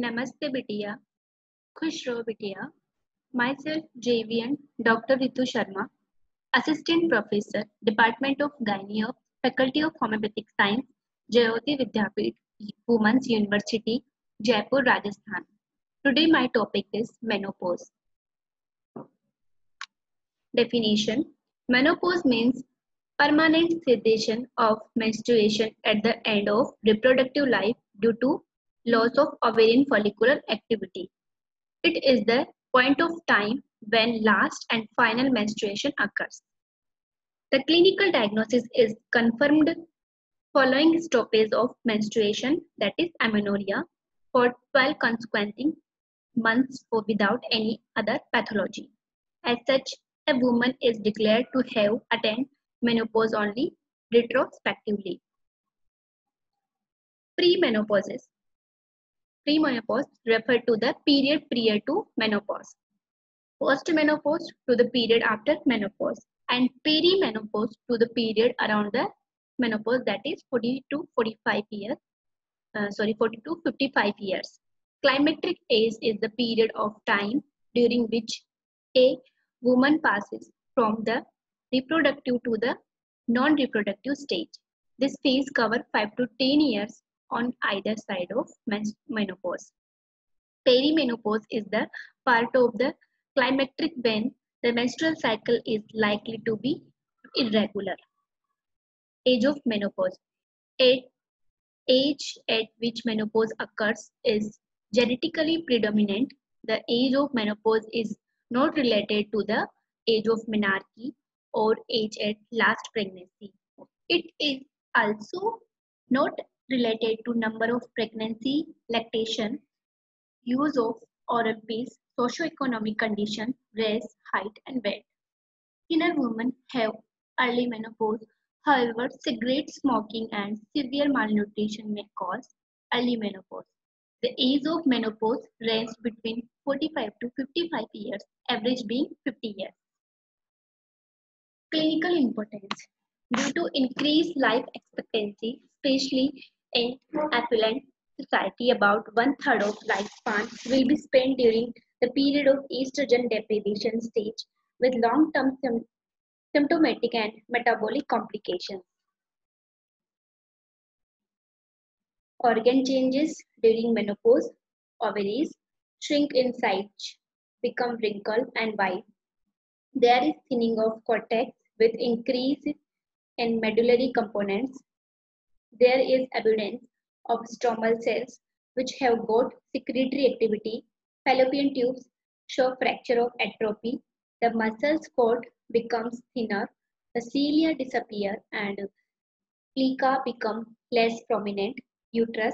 Namaste बिटिया, खुश रहो बिटिया. Myself JVN Dr. Ritu Sharma, Assistant Professor, Department of Gynae of Faculty of Homeopathic Science, Jayoti Vidyapeeth, Women's University, Jaipur, Rajasthan. Today my topic is menopause. Definition: menopause means permanent cessation of menstruation at the end of reproductive life due to loss of ovarian follicular activity. It is the point of time when last and final menstruation occurs. The clinical diagnosis is confirmed following stoppage of menstruation, that is amenorrhea, for 12 consecutive months or without any other pathology. As such, a woman is declared to have attained menopause only retrospectively. Premenopause. Premenopause refer to the period prior to menopause. Postmenopause to the period after menopause, and perimenopause to the period around the menopause, that is 40 to 45 years, 40 to 55 years. Climacteric age is the period of time during which a woman passes from the reproductive to the non-reproductive stage. This phase covers 5 to 10 years on either side of menopause. Perimenopause is the part of the climacteric when the menstrual cycle is likely to be irregular. Age of menopause. Age at which menopause occurs is genetically predominant. The age of menopause is not related to the age of menarche or age at last pregnancy. It is also not related to number of pregnancy, lactation, use of oral pills, socioeconomic condition, race, height, and weight. Thinner women have early menopause. However, cigarette smoking and severe malnutrition may cause early menopause. The age of menopause ranges between 45 to 55 years, average being 50 years. Clinical importance. Due to increased life expectancy, especially in affluent society, about one-third of lifespan will be spent during the period of estrogen deprivation stage with long-term symptomatic and metabolic complications. Organ changes during menopause. Ovaries shrink in size, become wrinkled and white. There is thinning of cortex with increase in medullary components. There is evidence of stromal cells which have got secretory activity. Fallopian tubes show fracture of atrophy. The muscles cord becomes thinner. The cilia disappear and plica become less prominent. Uterus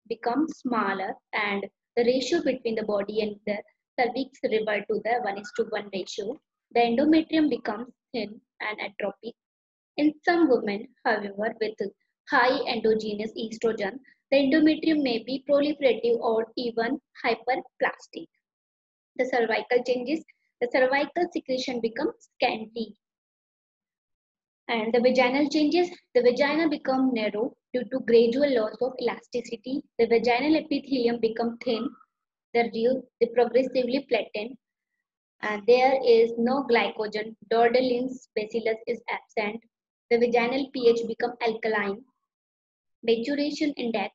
becomes smaller and the ratio between the body and the cervix revert to the 1:1 ratio. The endometrium becomes thin and atrophic. In some women, however, with high endogenous estrogen, the endometrium may be proliferative or even hyperplastic. The cervical changes. The cervical secretion becomes scanty. And the vaginal changes. The vagina becomes narrow due to gradual loss of elasticity. The vaginal epithelium becomes thin. They progressively flatten. And there is no glycogen. Dordalin's bacillus is absent. The vaginal pH becomes alkaline. Maturation index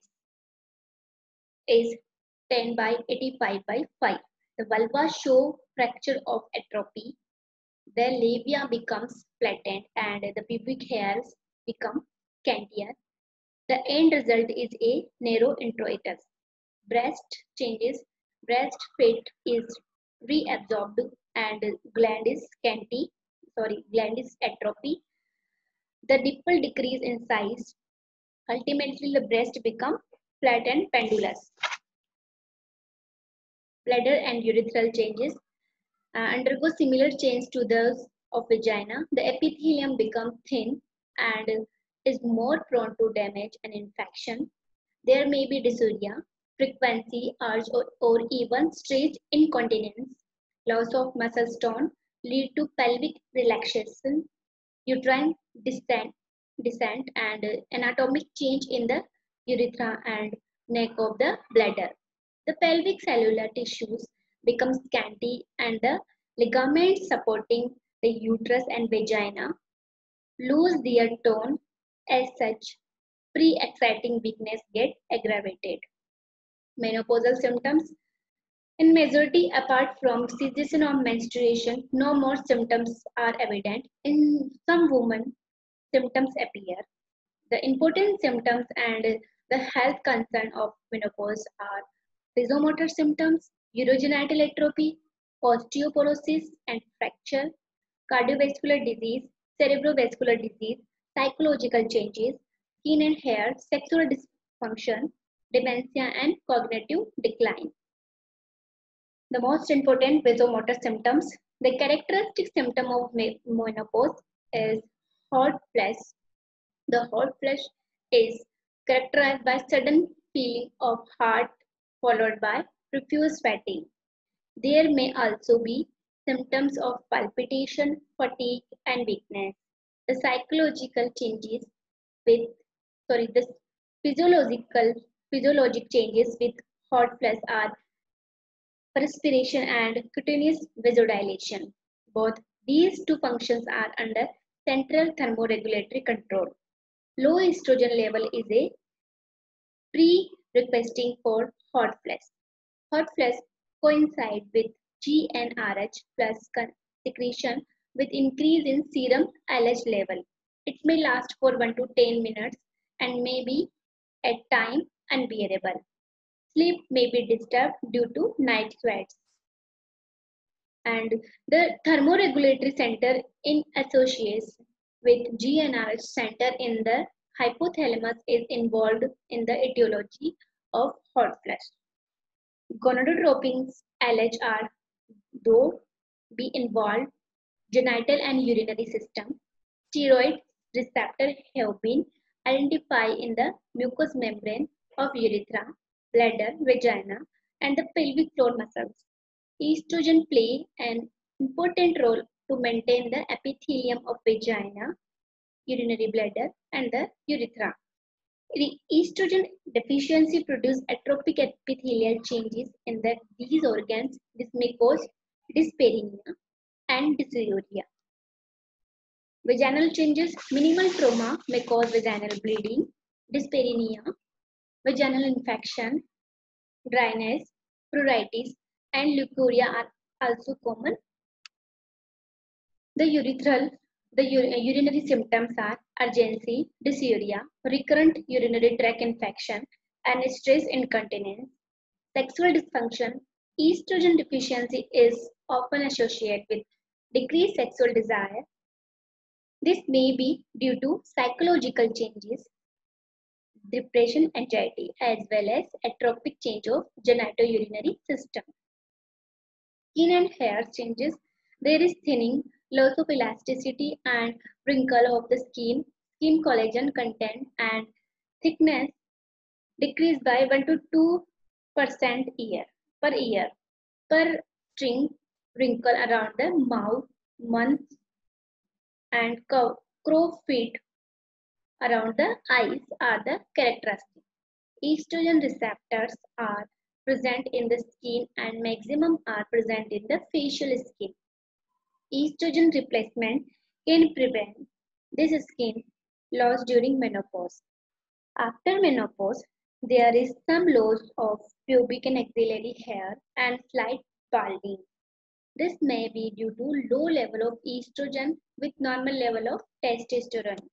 is 10 by 85 by 5. The vulva show fracture of atrophy. The labia becomes flattened and the pubic hairs become scantier. The end result is a narrow introitus. Breast changes. Breast fat is reabsorbed and gland is gland is atrophy. The nipple decrease in size. Ultimately, the breast become flat and pendulous. Bladder and urethral changes undergo similar change to those of vagina. The epithelium becomes thin and is more prone to damage and infection. There may be dysuria, frequency, urge, or even stage incontinence. Loss of muscle tone lead to pelvic relaxation, uterine descent and anatomic change in the urethra and neck of the bladder. The pelvic cellular tissues become scanty and the ligaments supporting the uterus and vagina lose their tone. As such, pre-exciting weakness get aggravated. Menopausal symptoms. In majority, apart from cessation of menstruation, no more symptoms are evident. In some women, symptoms appear. The important symptoms and the health concern of menopause are physiomotor symptoms, urogenital atrophy, osteoporosis and fracture, cardiovascular disease, cerebrovascular disease, psychological changes, skin and hair, sexual dysfunction, dementia, and cognitive decline. The most important vasomotor symptoms. The characteristic symptom of menopause is hot flash. The hot flash is characterized by sudden feeling of heart followed by profuse sweating. There may also be symptoms of palpitation, fatigue, and weakness. The psychological changes with the physiologic changes with hot flash are perspiration and cutaneous vasodilation. Both these two functions are under central thermoregulatory control. Low estrogen level is a pre-requesting for hot flash. Hot flash coincide with GnRH plus secretion with increase in serum LH level. It may last for 1 to 10 minutes and may be at time unbearable. Sleep may be disturbed due to night sweats. And the thermoregulatory center in association with GnRH center in the hypothalamus is involved in the etiology of hot flash. Gonadotropins LH are though be involved genital and urinary system. Steroid receptor have been identified in the mucous membrane of urethra, bladder, vagina, and the pelvic floor muscles. Estrogen play an important role to maintain the epithelium of vagina, urinary bladder, and the urethra. Estrogen deficiency produces atrophic epithelial changes in these organs. This may cause dyspareunia and dysuria. Vaginal changes, minimal trauma may cause vaginal bleeding, dyspareunia, vaginal infection, dryness, pruritus, and leukorrhea are also common. The urinary symptoms are urgency, dysuria, recurrent urinary tract infection, and stress incontinence. Sexual dysfunction, estrogen deficiency is often associated with decreased sexual desire. This may be due to psychological changes, depression, anxiety, as well as atrophic change of genitourinary system. Skin and hair changes. There is thinning, loss of elasticity and wrinkle of the skin collagen content and thickness decrease by 1 to 2% per year. Per string wrinkle around the mouth, month, and crow feet around the eyes are the characteristics. Estrogen receptors are present in the skin and maximum are present in the facial skin. Estrogen replacement can prevent this skin loss during menopause. After menopause, there is some loss of pubic and axillary hair and slight balding. This may be due to low level of estrogen with normal level of testosterone.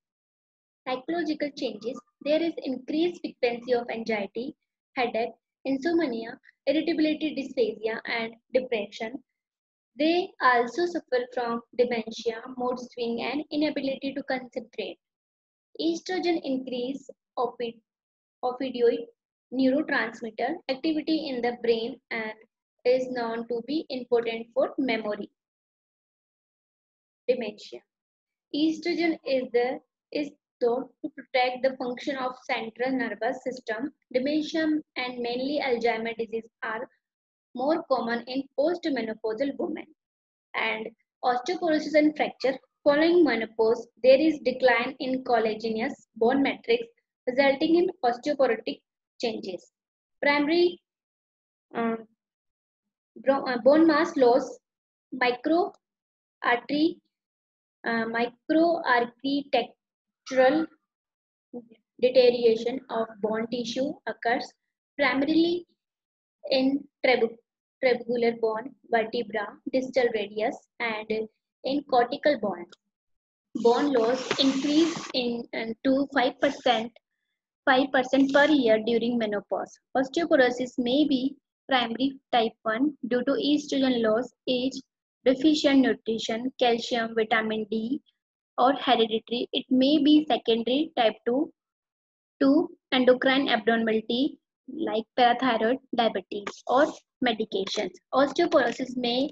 Psychological changes, there is increased frequency of anxiety, headache, insomnia, irritability, dysphagia, and depression. They also suffer from dementia, mood swing, and inability to concentrate. Estrogen increase opioid neurotransmitter activity in the brain and is known to be important for memory. Dementia. Estrogen is thought to protect the function of central nervous system. Dementia and mainly Alzheimer's disease are more common in postmenopausal women. And osteoporosis and fracture. Following menopause, there is decline in collagenous bone matrix resulting in osteoporotic changes. Primary Bone mass loss, micro artery, microarchitectural deterioration of bone tissue occurs primarily in trabecular bone, vertebra, distal radius, and in cortical bone. Bone loss increase to 5% per year during menopause. Osteoporosis may be primary type 1 due to estrogen loss, age, deficient nutrition, calcium, vitamin D, or hereditary. It may be secondary type 2 to endocrine abnormality like parathyroid, diabetes, or medications. Osteoporosis may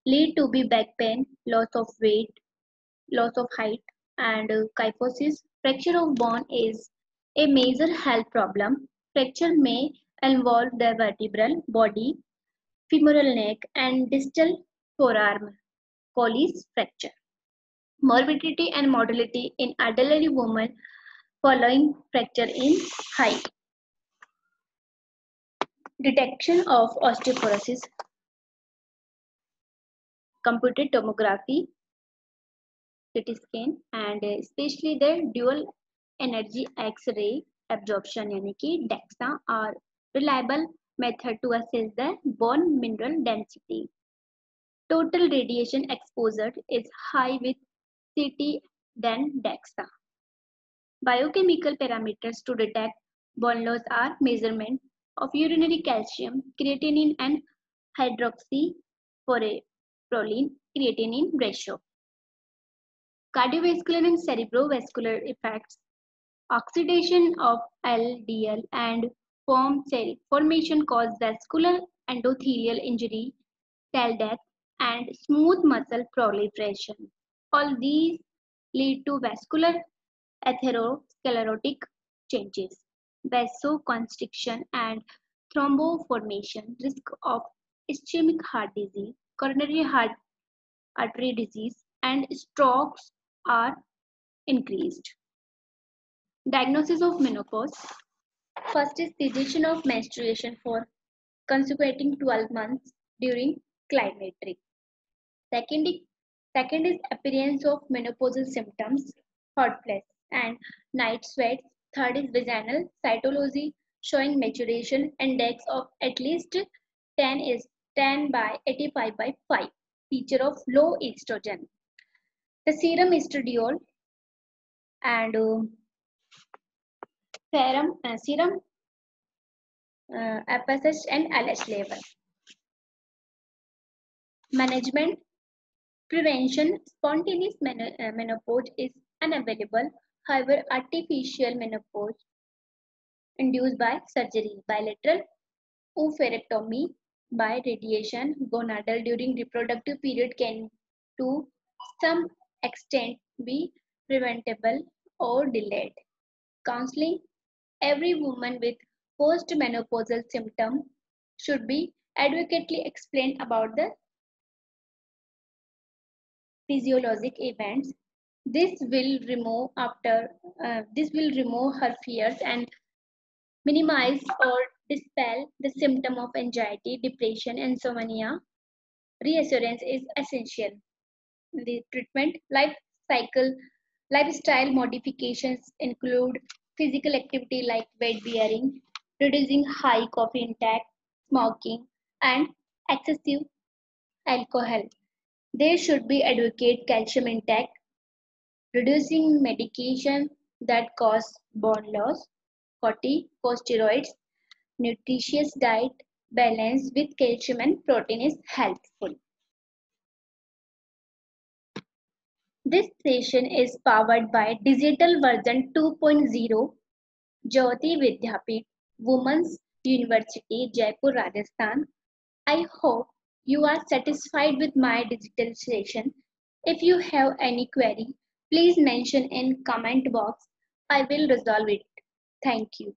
lead to back pain, loss of weight, loss of height, and kyphosis. Fracture of bone is a major health problem. Fracture may involve the vertebral body, femoral neck, and distal forearm. Colles fracture. Morbidity and mortality in elderly women following fracture in high. Detection of osteoporosis. Computed tomography, CT scan, and especially the dual energy X-ray absorption यानी कि DEXA are reliable method to assess the bone mineral density. Total radiation exposure is high with CT than DEXA. Biochemical parameters to detect bone loss are measurement of urinary calcium, creatinine, and hydroxyproline creatinine ratio. Cardiovascular and cerebrovascular effects. Oxidation of LDL and foam cell formation cause vascular endothelial injury, cell death, and smooth muscle proliferation. All these lead to vascular atherosclerotic changes, vasoconstriction and thromboformation, risk of ischemic heart disease, coronary heart artery disease, and strokes are increased. Diagnosis of menopause. First is cessation of menstruation for consecuting 12 months during climacteric. Second is appearance of menopausal symptoms, hot flashes and night sweats. Third is vaginal cytology showing maturation index of at least 10 is 10 by 85 by 5, feature of low estrogen. The serum estradiol and serum FSH and LH level. Management. Prevention. Spontaneous menopause is unavailable. However, artificial menopause induced by surgery, bilateral oophorectomy by radiation, gonadal during reproductive period can to some extent be preventable or delayed. Counseling. Every woman with postmenopausal symptoms should be adequately explained about the physiologic events. This will remove her fears and minimize or dispel the symptom of anxiety, depression, insomnia. Reassurance is essential. The treatment lifestyle modifications include physical activity like weight bearing, reducing high coffee intake, smoking, and excessive alcohol. There should be adequate calcium intake, reducing medication that cause bone loss, corticosteroids, nutritious diet balance with calcium and protein is helpful. This session is powered by Digital Version 2.0, Jyoti Vidyapeeth, Women's University, Jaipur, Rajasthan. I hope you are satisfied with my digital session. If you have any query, please mention in comment box. I will resolve it. Thank you.